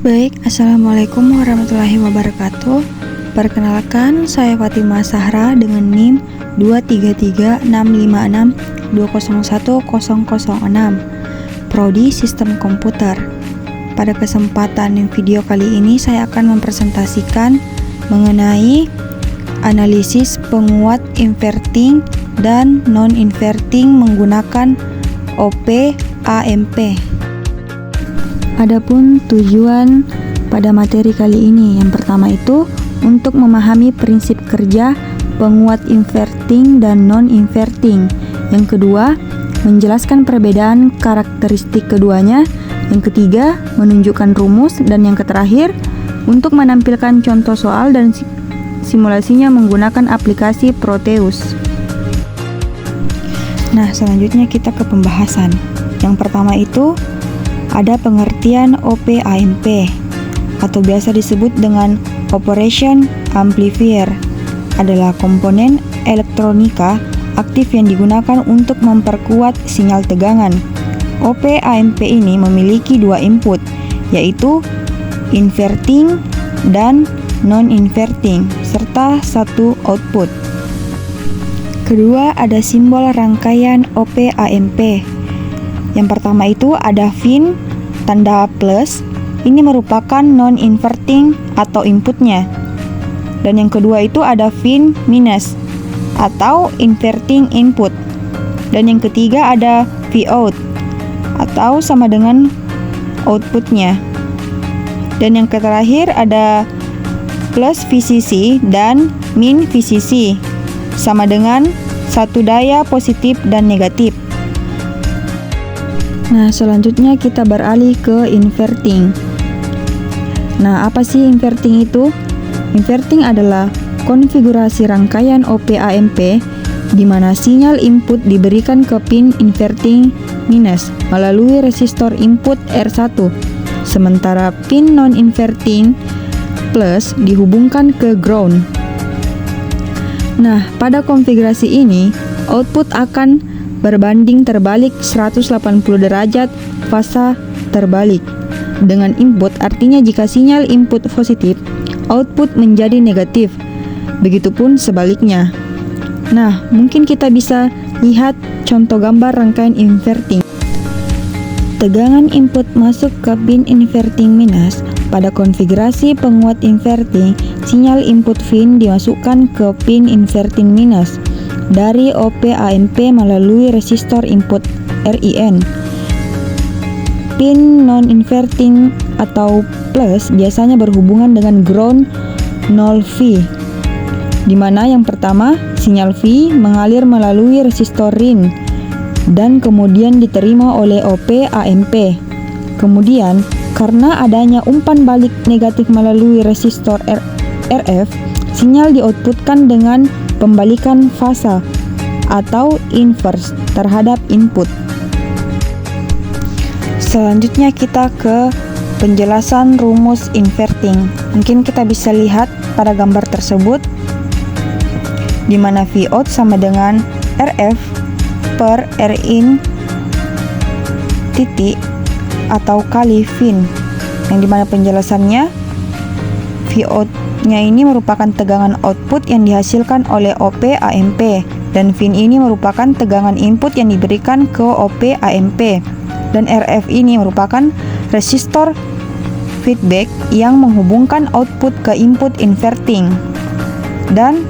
Baik, Assalamualaikum warahmatullahi wabarakatuh. Perkenalkan, saya Fatimah Sahra dengan NIM 2336562010006, Prodi Sistem Komputer. Pada kesempatan video kali ini saya akan mempresentasikan mengenai analisis penguat inverting dan non-inverting menggunakan OP-AMP. Adapun tujuan pada materi kali ini, yang pertama itu untuk memahami prinsip kerja penguat inverting dan non-inverting. Yang kedua, menjelaskan perbedaan karakteristik keduanya. Yang ketiga, menunjukkan rumus. Dan yang terakhir, untuk menampilkan contoh soal dan simulasinya menggunakan aplikasi Proteus. Nah, selanjutnya kita ke pembahasan. Yang pertama itu ada pengertian OP-AMP atau biasa disebut dengan Operation Amplifier, adalah komponen elektronika aktif yang digunakan untuk memperkuat sinyal tegangan. OP-AMP ini memiliki dua input, yaitu inverting dan non-inverting, serta satu output. Kedua, ada simbol rangkaian OP-AMP. Yang pertama itu ada fin tanda plus, ini merupakan non-inverting atau inputnya. Dan yang kedua itu ada fin minus atau inverting input. Dan yang ketiga ada Vout atau sama dengan outputnya. Dan yang terakhir ada plus VCC dan min VCC, sama dengan satu daya positif dan negatif. Nah, selanjutnya kita beralih ke inverting. Nah, apa sih inverting itu? Inverting adalah konfigurasi rangkaian OP-AMP di mana sinyal input diberikan ke pin inverting minus melalui resistor input R1, sementara pin non-inverting plus dihubungkan ke ground. Nah, pada konfigurasi ini, output akan berbanding terbalik 180 derajat fasa terbalik dengan input, artinya jika sinyal input positif, output menjadi negatif. Begitupun sebaliknya. Nah, mungkin kita bisa lihat contoh gambar rangkaian inverting. Tegangan input masuk ke pin inverting minus. Pada konfigurasi penguat inverting, sinyal input fin dimasukkan ke pin inverting minus dari OP-AMP melalui resistor input RIN. Pin non-inverting atau plus biasanya berhubungan dengan ground 0V, di mana yang pertama sinyal V mengalir melalui resistor RIN dan kemudian diterima oleh OP-AMP. Kemudian karena adanya umpan balik negatif melalui resistor RF, sinyal dioutputkan dengan pembalikan fasa atau inverse terhadap input. Selanjutnya kita ke penjelasan rumus inverting. Mungkin kita bisa lihat pada gambar tersebut, di mana Vout sama dengan RF per Rin titik atau kali fin, yang dimana penjelasannya Vout-nya ini merupakan tegangan output yang dihasilkan oleh OP-AMP, dan fin ini merupakan tegangan input yang diberikan ke OP-AMP, dan RF ini merupakan resistor feedback yang menghubungkan output ke input inverting, dan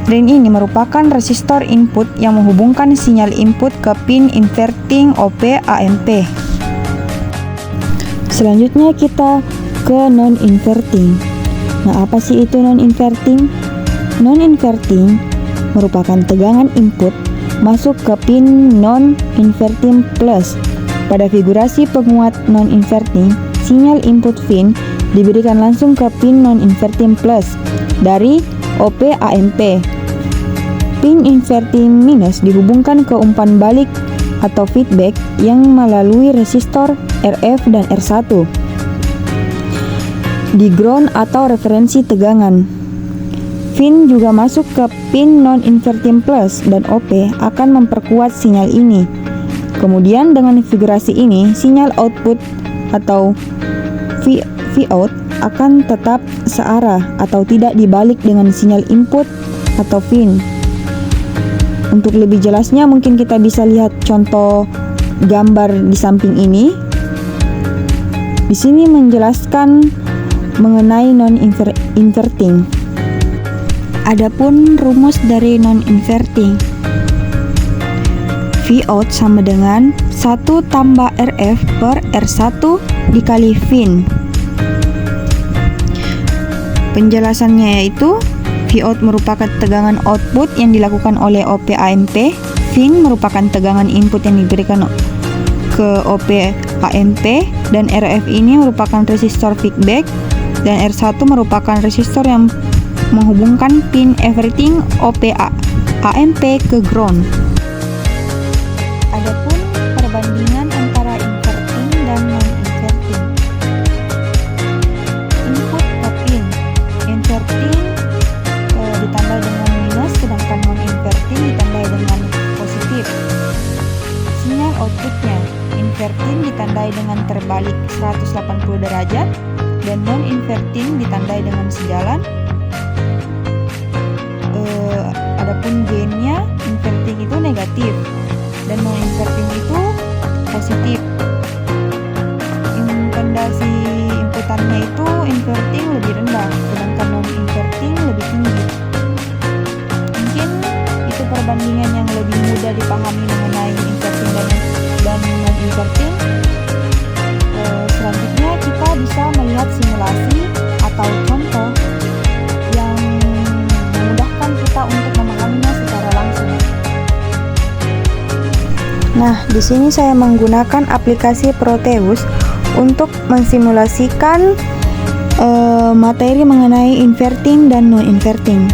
RIN ini merupakan resistor input yang menghubungkan sinyal input ke pin inverting OP-AMP. Selanjutnya kita ke non-inverting. Nah, apa sih itu non-inverting? Non-inverting merupakan tegangan input masuk ke pin non-inverting plus. Pada figurasi penguat non-inverting, sinyal input fin diberikan langsung ke pin non-inverting plus dari OP-AMP. Pin inverting minus dihubungkan ke umpan balik atau feedback yang melalui resistor RF dan R1 di ground atau referensi tegangan. Fin juga masuk ke pin non-inverting plus dan OP akan memperkuat sinyal ini. Kemudian dengan konfigurasi ini, sinyal output atau Vout akan tetap searah atau tidak dibalik dengan sinyal input atau pin. Untuk lebih jelasnya mungkin kita bisa lihat contoh gambar di samping ini. Di sini menjelaskan mengenai non-inverting. Adapun rumus dari non-inverting, Vout sama dengan 1 tambah RF per R1 dikali Vin. Penjelasannya yaitu Vout merupakan tegangan output yang dilakukan oleh OP-AMP, Vin merupakan tegangan input yang diberikan ke OP-AMP, dan RF ini merupakan resistor feedback, dan R1 merupakan resistor yang menghubungkan pin everything OP-AMP ke ground. Adapun perbandingan antara inverting dan non-inverting. Input ke pin. Inverting ditandai dengan minus, sedangkan non-inverting ditandai dengan positif. Sinyal outputnya. Inverting ditandai dengan terbalik 180 derajat dan non-inverting ditandai dengan sejalan. Adapun gainnya, inverting itu negatif dan non-inverting itu positif. Intensasi inputannya itu inverting lebih rendah, sedangkan non-inverting lebih tinggi. Mungkin itu perbandingan yang lebih mudah dipahami mengenai inverting dan non-inverting. Selanjutnya kita bisa melihat simulasi atau contoh yang memudahkan kita untuk memahaminya secara langsung. Nah, di sini saya menggunakan aplikasi Proteus untuk mensimulasikan materi mengenai inverting dan non-inverting.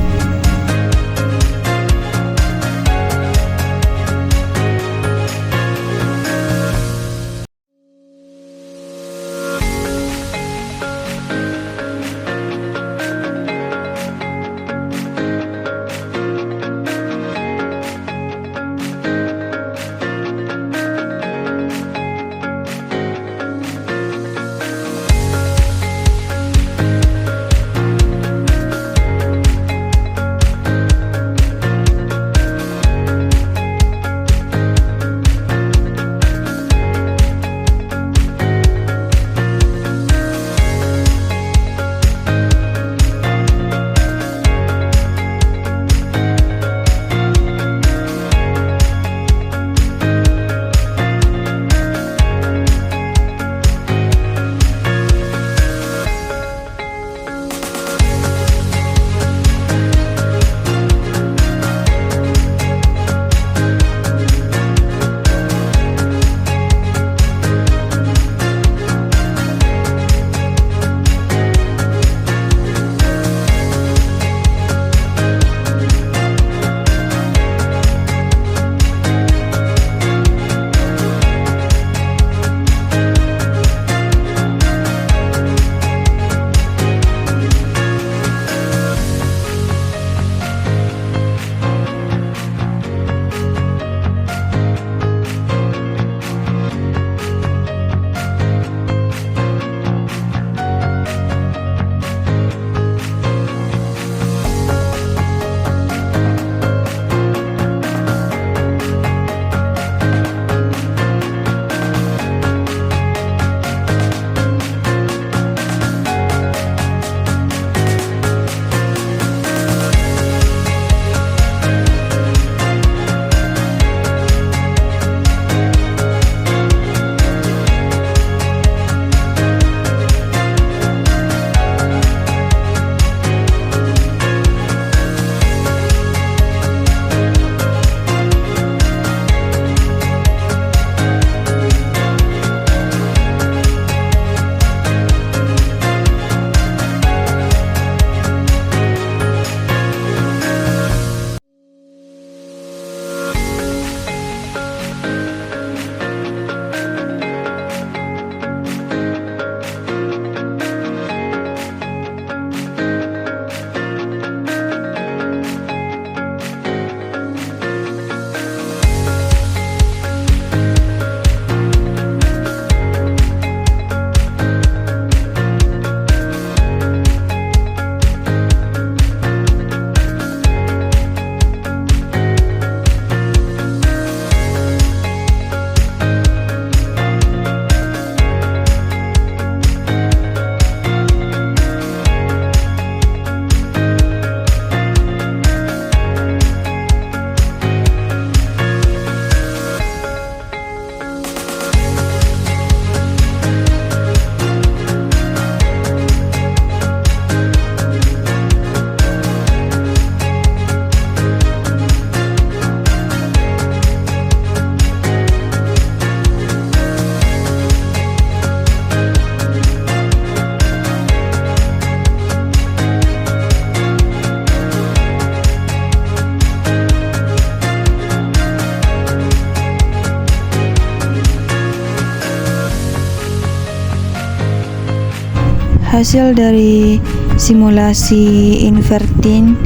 hasil dari simulasi inverting,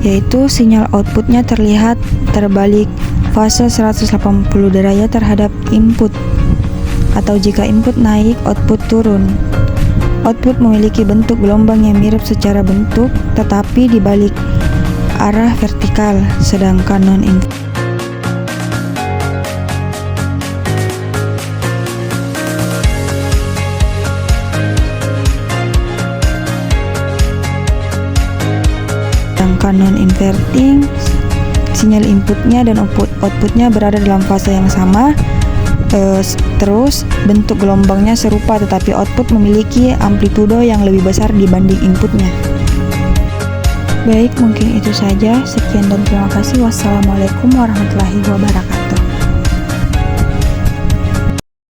yaitu sinyal outputnya terlihat terbalik fase 180 derajat terhadap input, atau jika input naik, output turun. Output memiliki bentuk gelombang yang mirip secara bentuk, tetapi dibalik arah vertikal, sedangkan non-inverting, sinyal inputnya dan outputnya berada dalam fase yang sama, terus bentuk gelombangnya serupa, tetapi output memiliki amplitudo yang lebih besar dibanding inputnya. Baik, mungkin itu saja. Sekian dan terima kasih. Wassalamualaikum warahmatullahi wabarakatuh.